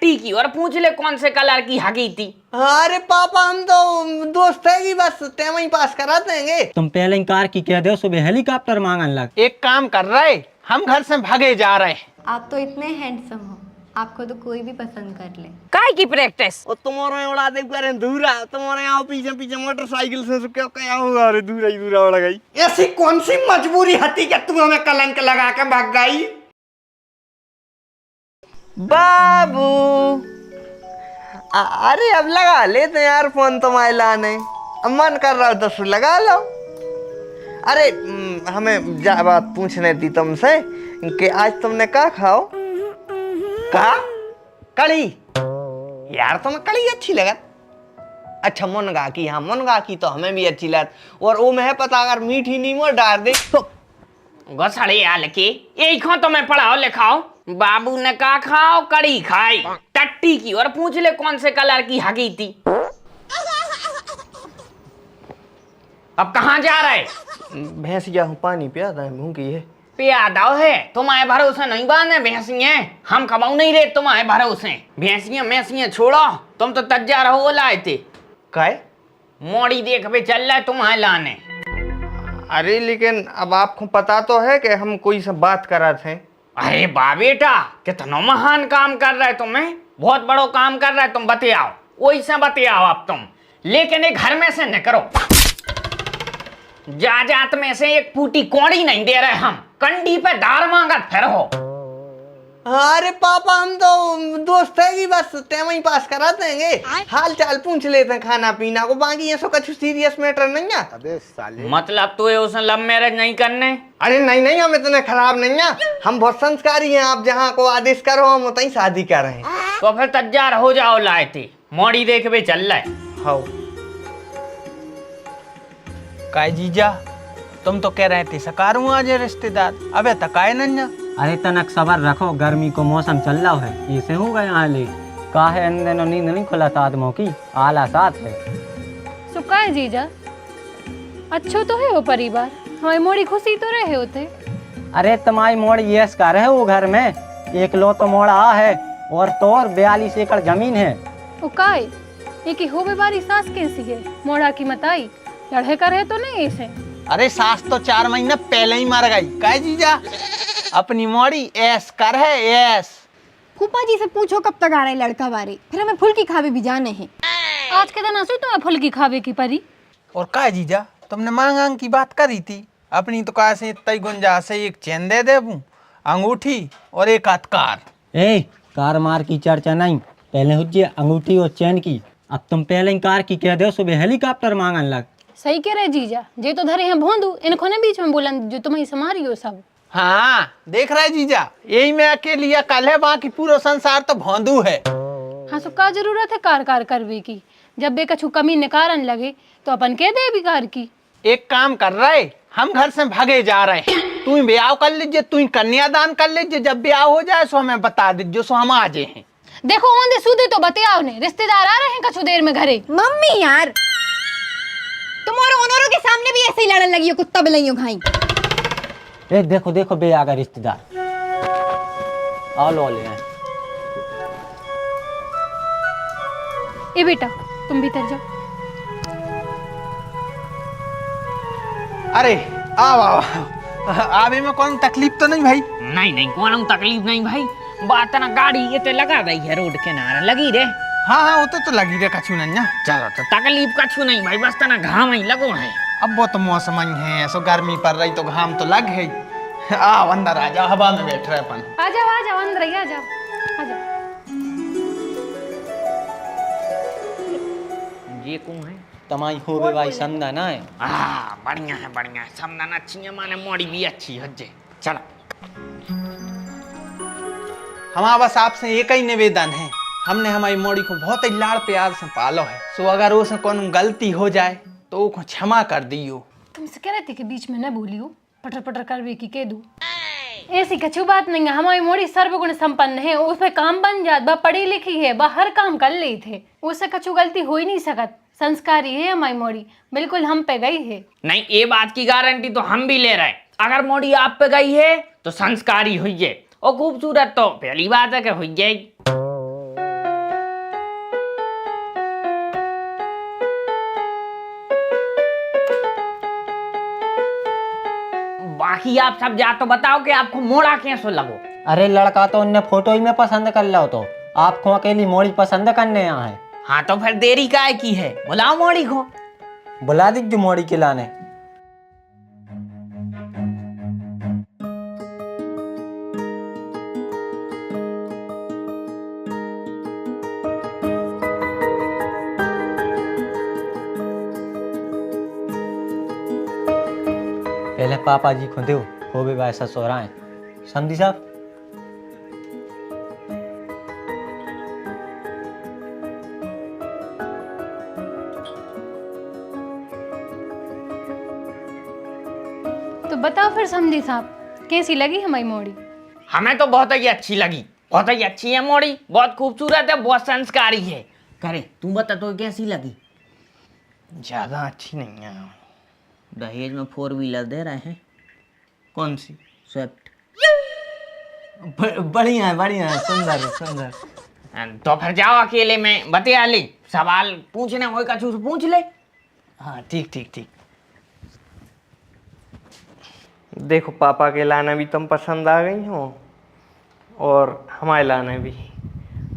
टट्टी की और पूछ ले कौन से कलर की हगी थी। अरे पापा हम तो दोस्त है कि बस तेम ही पास करा देंगे। तुम पहले ही कार की कह दो, सुबह हेलीकॉप्टर मांगन लग। एक काम कर रहे, हम घर से भागे जा रहे हैं। आप तो इतने हैंडसम हो, आपको तो कोई भी पसंद कर ले। काय की प्रैक्टिस? और तुम्हारे उड़ा दे करे धूरा, तुम्हारे यहाँ पीछे पीछे मोटरसाइकिल से क्या क्या होगा? अरे धूरा ही धूरा उड़ गई। ऐसी कौन सी मजबूरी हती कि तुम हमें कलंक लगा के भाग गई? बाबू अरे अब लगा लेते यार फोन तुम्हारे लाने, अब मन कर रहा हो तो लगा लो। अरे हमें बात पूछने थी तुमसे कि आज तुमने क्या खाओ? कहा कड़ी? यार तुम्हें कड़ी अच्छी लगत? अच्छा मुनगा की, हाँ मुनगा की तो हमें भी अच्छी लगत। और वो मैं पता अगर मीठी नीमो डाल दे तो घसड़े आल के यही खो तो मैं पढ़ाओ लिखाओ। बाबू ने कहा खाओ, कड़ी खाई टट्टी की और पूछ ले कौन से कलर की हगी थी। अब कहाँ जा रहे? भैंसिया हूँ, पानी पिया था, भूखी है। प्यादा है तुम्हारे भरोसे नहीं बांधे भैंसियां, हम कमाऊ नहीं रहे तुम्हारे भरोसे। भैंसियां मैंसियां छोड़ो, तुम तो तज्जा रहो लाए थे। काय मोड़ी देख पे चल रहा है तुम्हारे लाने। अरे लेकिन अब आपको पता तो है कि हम कोई सब बात करा थे। अरे बा बेटा कितना महान काम कर रहे तुम्हें, बहुत बड़ो काम कर रहे तुम, बतियाओ वही से बतियाओ अब तुम। लेकिन एक घर में से न करो, जात में से एक फूटी कौड़ी नहीं दे रहे हम, कंडी पे दार मांगत फिर हो। अरे पापा हम तो दोस्त है कि बस तेम ही पास करा देंगे, हाल चाल पूछ लेते हैं, खाना पीना को, बाकी ये सो कुछ सीरियस मैटर नहीं है। अबे साले, मतलब तो उसने लव मैरिज नहीं करने? अरे नहीं नहीं, हम इतने खराब नहीं है, हम बहुत संस्कारी हैं। आप जहाँ को आदेश करो हम उतनी शादी कर रहे हैं। तो फिर तज्जार हो जाओ लाए थे, मोड़ी देख पे चल रहा है। हाँ काय जीजा तुम तो कह रहे थे सकारू आज रिश्तेदार, अबे तकाए नन्या। अरे तनक सबर रखो, गर्मी को मौसम चल रहा है, इसे हो गए यहाँ ले। का है इन दिनों नींद नहीं खुला था आदमों की, आला साथ है। सुका है जीजा, अच्छो तो है वो परिवार, हमारी मोड़ी खुशी तो रहे होते। अरे तुम्हारी मोड़ यस का रहे वो घर में, एक लो तो मोड़ आ है और तो और 42 एकड़ जमीन है। वो काय ये की हो बारी सास कैसी है, मोड़ा की मताई लड़े का रहे तो नहीं ऐसे। अरे सास तो 4 महीने पहले ही मर गई। काय जीजा अपनी मोड़ी ऐस कर है ऐस। फूफा जी से पूछो कब तक आ रहा है लड़का बारे, फिर हमें फुल्की खावे भी जाने हैं। आज के दिन आंसू तुम्हें फुल्की खावे की परी। और काय जीजा तुमने मांग की बात करी थी अपनी, तो कहा से इतनी गुंजाइश से एक चैन दे दे, अंगूठी और एक हाथ कार। ए कार मार की चर्चा नहीं, पहले हुज्जे अंगूठी और चैन की। अब तुम पहले ही कार की कह दो, सुबह हेलीकॉप्टर मांगन लग। सही कह रहे जीजा, जे तो धरे हैं भोंदू, इनको ने बीच में बोला जो तुम्हें समारी हो सब। हाँ देख रहा है जीजा, यही मैं अकेली कल है, बाकी पूरा संसार तो भोंदू है। हाँ सो का जरूरत है कार कार करवे की, जब बे कछु कमी निकारन लगे तो अपन कह दे भी कार की। एक काम कर रहे, हम घर से भागे जा रहे हैं, तू ब्याह कर लीजिए, तू कन्यादान कर लीजिए, जब ब्याह हो जाए सो हमें बता दीजिए, सो हम आ जाए हैं। देखो ओंदे सूदे तो बतियाओ ने, रिश्तेदार आ रहे हैं कछु देर में घरे। मम्मी यार तुम और ओनरों के सामने भी ऐसे ही लड़न लगी हो, कुत्ता बिलाइयो खाई। ए देखो देखो बे आ गए रिश्तेदार, आओ लो ले आए। ए बेटा तुम भीतर जाओ। अरे आओ आओ, अभी में कौन तकलीफ तो नहीं भाई? नहीं नहीं कौन तकलीफ नहीं भाई, बात ना गाड़ी ये तो लगा रही है रोड किनारे लगी रे। हाँ हाँ वो तो लगी रे कछु नन्या। चलो तो तकलीफ कछु नहीं भाई, बस तना घाम ही लगो है। अब वो तो मौसम ही है, सो गर्मी पड़ रही तो घाम तो लग है। आओ अंदर आ जाओ, हवा में बैठ रहे अपन। आ जाओ अंदर ही आ जाओ, आ जाओ। ये कौन है? तमाई हो बे भाई समझा ना है। बढ़िया है समझना अच्छी है, माने मोड़ी भी अच्छी है जे। चलो हमारा बस आपसे एक ही निवेदन है, हमने हमारी मोड़ी को बहुत ही लाड़ प्यार से पालो है, सो अगर उससे कोई गलती हो जाए तो वो क्षमा कर दियो। तुमसे कह रहे थे कि बीच में न बोलियो, पटर पटर करवे की कह दू। ऐसी कछु बात नहीं है, हमारी मोड़ी सर्वगुण संपन्न है, उस पे काम बन जात, बा पढ़ी लिखी है, बा हर काम कर ली थे, उससे कछु गलती हो ही नहीं सकत। संस्कारी है हमारी मोड़ी, बिल्कुल हम पे गई है। नहीं ये बात की गारंटी तो हम भी ले रहे हैं, अगर मोड़ी आप पे गई है तो संस्कारी हुई है, और खूबसूरत तो पहली बात है कि हुई है। बाकी आप सब जा तो बताओ कि आपको मोड़ा कैसे लगो। अरे लड़का तो उनने फोटो ही में पसंद कर लो, तो आपको अकेली मोड़ी पसंद करने यहाँ है। हाँ तो फिर देरी काहे की है, बुलाओ मोड़ी को। बुला दीजिए मोड़ी के लाने। पहले पापा जी को दो, हो भी वैसा सो रहा है। समझी साहब? तो बताओ फिर समझी साहब, कैसी लगी हमारी मोड़ी? हमें तो बहुत ही अच्छी लगी, बहुत ही अच्छी है मोड़ी, बहुत खूबसूरत है, बहुत संस्कारी है। करे तू बता तो कैसी लगी? ज़्यादा अच्छी नहीं है। दहेज में 4 व्हीलर दे रहे हैं। कौन सी? स्विफ्ट। बढ़िया है, सुंदर है, सुंदर। तो फिर जाओ अकेले में बतिया ले, सवाल पूछने हो कछु से पूछ ले। हाँ ठीक। देखो पापा के लाना भी तुम पसंद आ गई हो और हमारे लाने भी।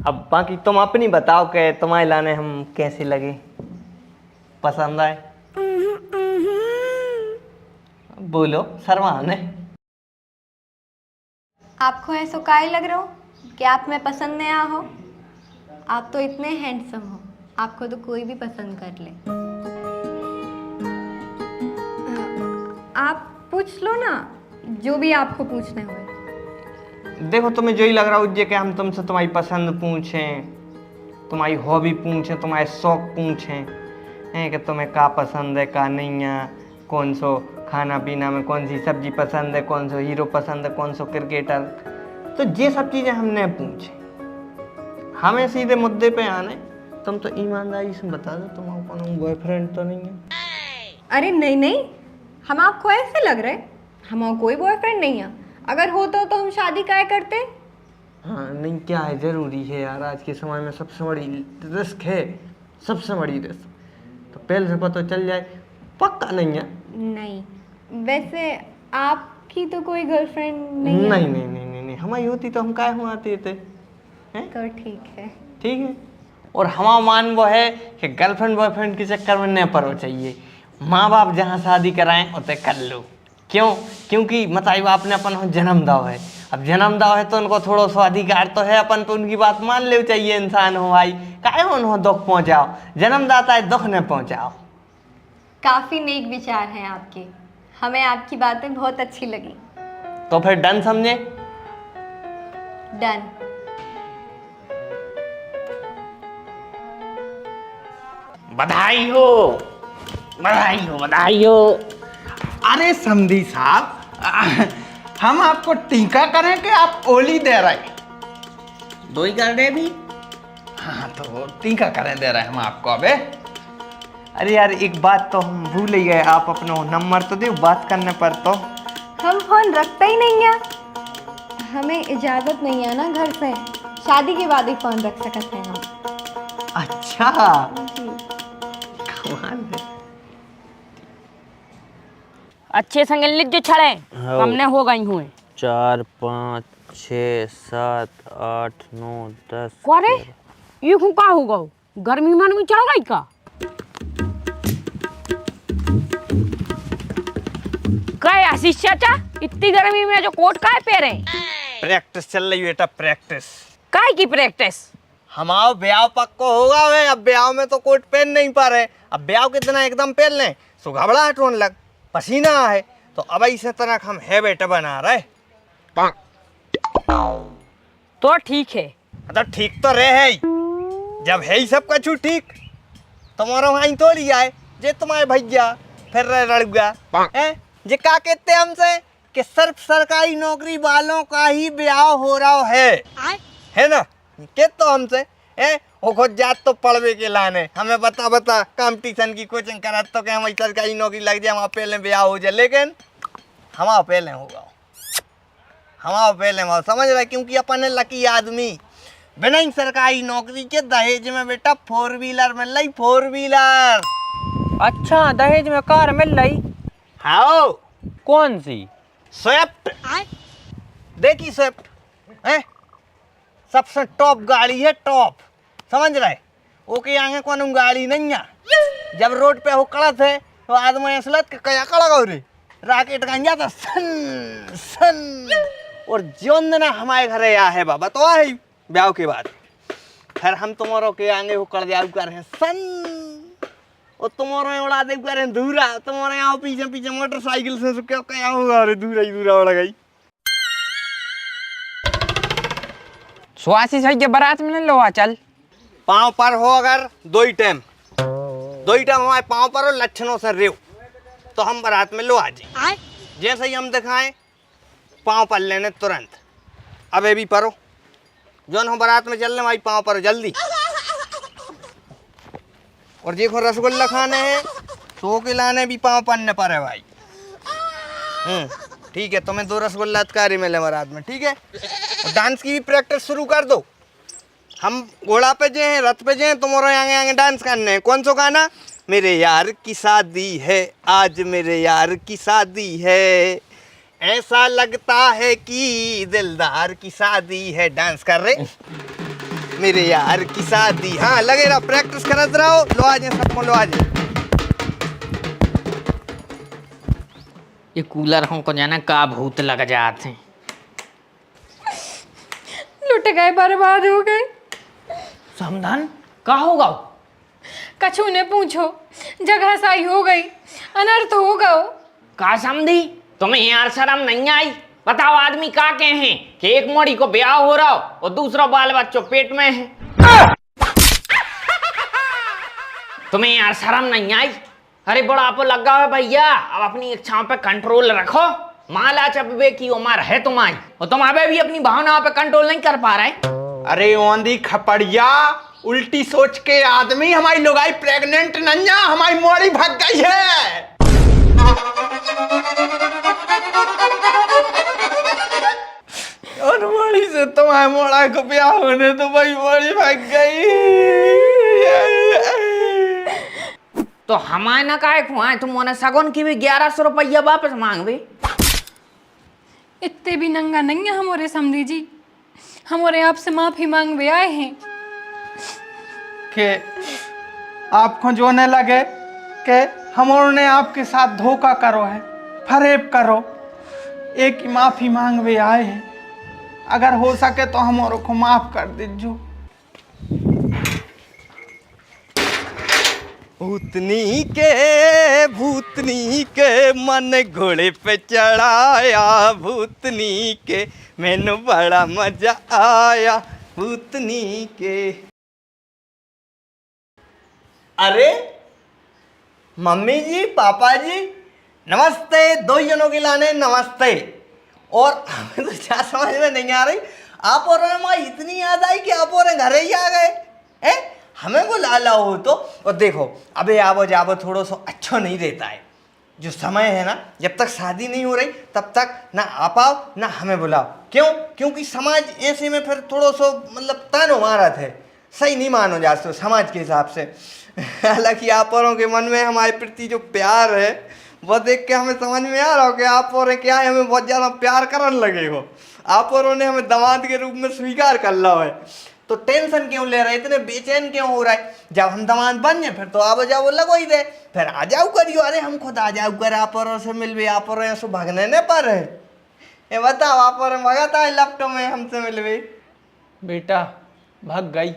अब बाकी तुम अपनी बताओ कि तुम्हारे लाने हम कैसे लगे, पसंद आए? बोलो शर्माने। आपको ऐसा काहे लग रहा हो कि आप में पसंद नहीं आ हो? आप तो इतने हैंडसम हो, आपको तो कोई भी पसंद कर ले। आप पूछ लो ना जो भी आपको पूछने हुए। देखो तुम्हें जो ही लग रहा हो कि हम तुमसे तुम्हारी पसंद पूछें, तुम्हारी हॉबी पूछें, तुम्हारे शौक पूछें हैं कि तुम्हें का पसंद है का नहीं है, कौन सो खाना पीना में कौन सी सब्जी पसंद है, कौन सो हीरो पसंद है, कौन सो क्रिकेटर, तो ये सब चीज़ें हमने पूछे। हमें सीधे मुद्दे पे आने। तुम तो ईमानदारी से बता दो तुम्हारा कौन बॉयफ्रेंड तो नहीं है? अरे नहीं, हम आपको ऐसे लग रहे, हमारा कोई बॉयफ्रेंड नहीं है। अगर होता तो हम शादी काहे करते? हाँ नहीं, क्या है, ज़रूरी है यार, आज के समय में सबसे बड़ी रिस्क है, सबसे बड़ी रिस्क। तो पहले से पता चल जाए, पक्का नहीं है। नहीं, वैसे आपकी तो कोई गर्लफ्रेंड नहीं है? नहीं, हमारी होती तो हम काहे हुआ आते थे, हैं? तो ठीक है। ठीक है। और हमारा मान वो है कि गर्लफ्रेंड बॉयफ्रेंड के चक्कर में नहीं पड़ो चाहिए। माँ बाप जहाँ शादी कराएं उसे कर लो। क्यों? क्योंकि माता बाप ने अपन जन्म दाव है। अब जन्म दाव है तो उनको थोड़ा सा अधिकार तो है अपन पे उनकी बात मान ले चाहिए। इंसान हो भाई, काहे उन्हें दुख पहुँचाओ, जन्मदाता है दुख न पहुँचाओ। काफी नेक विचार हैं आपके, हमें आपकी बातें बहुत अच्छी लगी। तो फिर डन समझे? डन। बधाई हो, बधाई हो, बधाई हो। अरे समधी साहब, हम आपको टीका करें कि आप ओली दे रहे? दो ही कर दे भी। हाँ तो टीका करें दे रहे हम आपको। अबे अरे यार एक बात तो हम भूल ही गए, आप अपना नंबर तो दो, बात करने पर तो। हम फोन रखते ही नहीं है, हमें इजाजत नहीं है ना घर से, शादी के बाद ही फोन रख सकते हैं हम। अच्छा, कमाल है। अच्छे संग लीजिए छड़े, हमने हो गई हुए 4 5 6 7 8 9 10। अरे ये का होगा, गर्मी मन में चढ़ गई का? काय आशीष चाचा, इतनी गर्मी में जो कोट काय पहरे? प्रैक्टिस चल रही बेटा, प्रैक्टिस। काय की प्रैक्टिस? हमारा ब्याह पक्को होगा वे, अब ब्याह में तो कोट पहन नहीं पा रहे। अब ब्याह कितना एकदम पहन लें सो घबराहट होने लग, पसीना है, तो अब इसे तनक हम है बेटा बना रहे। तो ठीक है। तो ठीक तो रहे है, जब है ही सब कछु ठीक, तुम्हारा वहीं तो लिया है जे तुम्हारे भैया फिर रड़ुआ है जे का कहते हमसे कि सिर्फ सरकारी नौकरी वालों का ही ब्याह हो रहा है ना? के तो हमसे है वो खुद जात तो पढ़वे के लाने हमें बता कंपटीशन की कोचिंग करा तो कि हमारी सरकारी नौकरी लग जाए, हमारा पहले ब्याह हो जाए। लेकिन हमारा पहले होगा, हमारा पहले होगा, समझ रहे? क्योंकि अपन लकी आदमी बिना ही सरकारी नौकरी के दहेज में बेटा 4 व्हीलर मिल रही, 4 व्हीलर। अच्छा, दहेज में कार मिल रही? हाँ, कौन सी? स्विफ्ट देखी स्विफ्ट है सबसे टॉप गाड़ी है, टॉप, समझ रहे? ओके आगे कौन गाड़ी नहीं है। जब रोड पे हो कड़त है तो आदमी असलत के कया कड़ा गौ रे राकेट गंजा था सन सन। और जोन ना हमारे घरे आ है बाबा तो आई ब्याह के बाद फिर हम तुम्हारों के आगे हो कर दिया कर हैं सन और तुम्हारे उड़ा दे कर हैं धूरा। तुम्हारे यहाँ पीछे पीछे मोटरसाइकिल से क्या क्या होगा रे धूरा ही धूरा उड़ गई। सुहासी सही के बारात में लो आ चल। पाँव पर हो अगर दो ही टाइम हमारे पाँव पर हो लक्षणों से रेव तो हम बारात में लो आ जाए। जैसे ही हम दिखाएं पाँव पर लेने तुरंत अबे भी परो जो हम बारात में चलने भाई पाँव पर जल्दी। और देखो रसगुल्ला खाने हैं तो के लाने भी पाँव पन्ने पर है भाई। ठीक है तुम्हें 2 रसगुल्ला अतकारी मिले बारात में, ठीक है। और डांस की भी प्रैक्टिस शुरू कर दो। हम घोड़ा पे जे हैं रथ पे जे हैं तुम्हारे आगे आगे डांस करने हैं। कौन सा गाना? मेरे यार की शादी है आज, मेरे यार की शादी है, ऐसा लगता है कि दिलदार की शादी है। डांस कर रहे मेरे यार की शादी। हाँ लगे रहा प्रैक्टिस करते रहो। लो आ जाए सबको लो आ जाए। ये कूलर हमको जाना का भूत लग जाते। लुट गए, बर्बाद हो गए। समधन का होगा? कछु ने पूछो, जगह साई हो गई, अनर्थ हो गओ। का समझी? तुम्हें यार शर्म नहीं आई? बताओ आदमी का कहे हैं कि एक मोड़ी को ब्याह हो रहा हो और दूसरा बाल बच्चों पेट में है। तुम्हें यार शर्म नहीं आई? अरे बुढ़ापा लगा है भैया, अब अपनी इच्छाओं पे कंट्रोल रखो। माला चबे की उम्र है तुम्हारी और तुम अबे भी अपनी भावनाओं पे कंट्रोल नहीं कर पा रहे। अरे ओंदी खपड़िया, उल्टी सोच के आदमी, हमारी लुगाई प्रेग्नेंट नन्या, हमारी मोड़ी भाग गई है। और मोड़ी से तुम्हारे मोड़ा को ब्याह होने तो भाई मोड़ी भाग गई। तो हमारे ना काय खुआए तुम सगुन की भी 1100 रुपया वापस मांगवे। इतने भी नंगा नहीं है हमारे समधी जी, हमारे आपसे माफी मांगवे आए हैं। के आपको जो न लगे कि हमने आपके साथ धोखा करो है, फरेब करो, एक ही माफी मांगवे आए हैं। अगर हो सके तो हमारे को माफ कर दीजिए। भूतनी के मन घोड़े पे चढ़ाया, भूतनी के मैनू बड़ा मजा आया, भूतनी के। अरे मम्मी जी पापा जी नमस्ते। 2 जनों के लाने नमस्ते। और हमें तो क्या समझ में नहीं आ रही, आप और माँ इतनी याद आई कि आप और घर ही आ गए हैं। हमें को लाला हो तो। और देखो अबे आवो जावो थोड़ा सा अच्छा नहीं रहता है। जो समय है ना, जब तक शादी नहीं हो रही तब तक ना आ पाओ ना हमें बुलाओ। क्यों? क्योंकि समाज ऐसे में फिर थोड़ा सा मतलब तानो मारत है, सही नहीं मानो जाते समाज के हिसाब से। हालांकि आप औरों के मन में हमारे प्रति जो प्यार है वो देख के हमें समझ में आ रहा हो कि आप और क्या है, हमें बहुत ज़्यादा प्यार करने लगे हो। आप औरों ने हमें दामाद के रूप में स्वीकार कर ला है, तो टेंशन क्यों ले रहे, इतने बेचैन क्यों हो रहा है? जब हम दामाद बन जाए फिर तो आप जाओ लगो ही दे, फिर आ जाओ करियो। अरे हम खुद आ जाओ कर आप औरों से मिलवे, आप और ऐसे भागने न पर है। ये बताओ आप और भगाता है लैपटॉप में हमसे मिलवे? बेटा भाग गई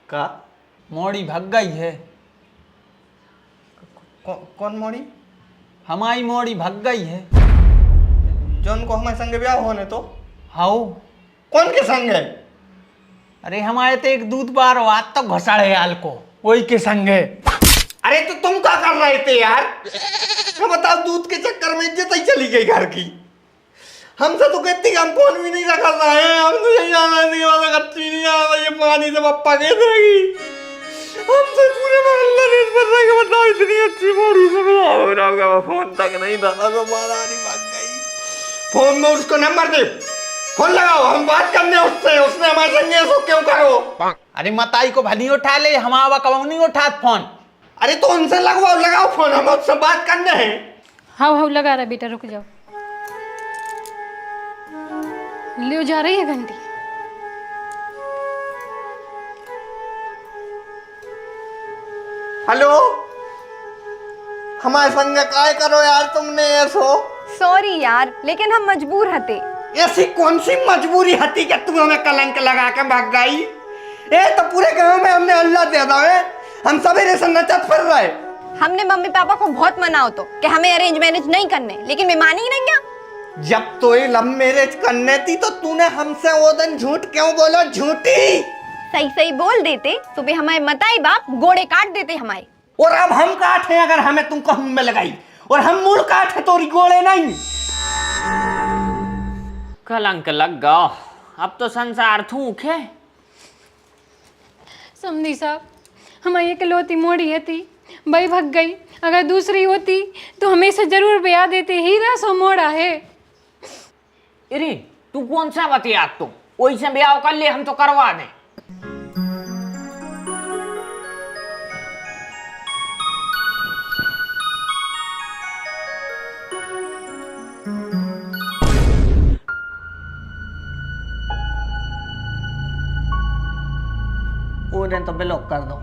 का मोड़ी भाग गई है। कौन मोड़ी? हमारी मोड़ी भाग गई है। जौन को हमारे संग ब्याह होने तो हाउ कौन के संग है? अरे हमारे तो एक दूध बार आज तक घसाड़े हाल को वही के संग है। अरे तो तुम क्या कर रहे थे यार? तो बताओ दूध के चक्कर में इज्जत ही चली गई घर की। हमसे तो कहती हम फोन भी नहीं रखा रहे हैं, हम तो यही जाना है कच्ची नहीं आ रहा, ये पानी से पप्पा कह देगी। हम तो पूरे मोहल्ले ने इस पर रहे बताओ इतनी अच्छी मोड़ी से हो रहा होगा, फोन तक नहीं था तो महारानी भाग गई। फोन में उसको नंबर दे, फोन लगाओ, हम बात करने उससे, उसने हमारे संग ऐसा क्यों करो? अरे मताई को भली उठा ले, हमारा कब नहीं उठा फोन। अरे तो उनसे लगवाओ, लगाओ फोन, हम उससे बात करने हैं। हाँ हाँ लगा रहा बेटा, रुक जाओ। ले जा रही है घंटी। हेलो, हमारे संग काय करो यार तुमने ऐसो? सॉरी यार, लेकिन हम मजबूर हते। ऐसी कौन सी मजबूरी हती कि तुम हमें कलंक लगा के भाग गई? ए तो पूरे गांव में हमने अल्लाह दे दावे, हम सवेरे से नचत फिर रहे। हमने मम्मी पापा को बहुत मनाओ तो कि हमें अरेंज मैरिज नहीं करने, लेकिन वे मानी ही नहीं क्या। जब तो ये लव मैरिज करने थी तो तूने हमसे वो दिन झूठ क्यों बोलो? झूठी। सही सही बोल देते तो वे हमारे मताई बाप गोड़े काट देते हमारे। और अब हम काट हैं अगर हमें तुमको हम में लगाई, और हम मूल काट है तोरी गोड़े नहीं। कलंक लग गया, अब तो संसार थूक है। समधी साहब, हमारी इकलौती मोड़ी है थी, भाई भग गई। अगर दूसरी होती तो हमेशा जरूर ब्याह देते, हीरा सो मोड़ा है। अरे तू कौन सा बतिया, तू वही से ब्याह कर ले, हम तो करवा दें। वो दिन तो ब्लॉक कर दो।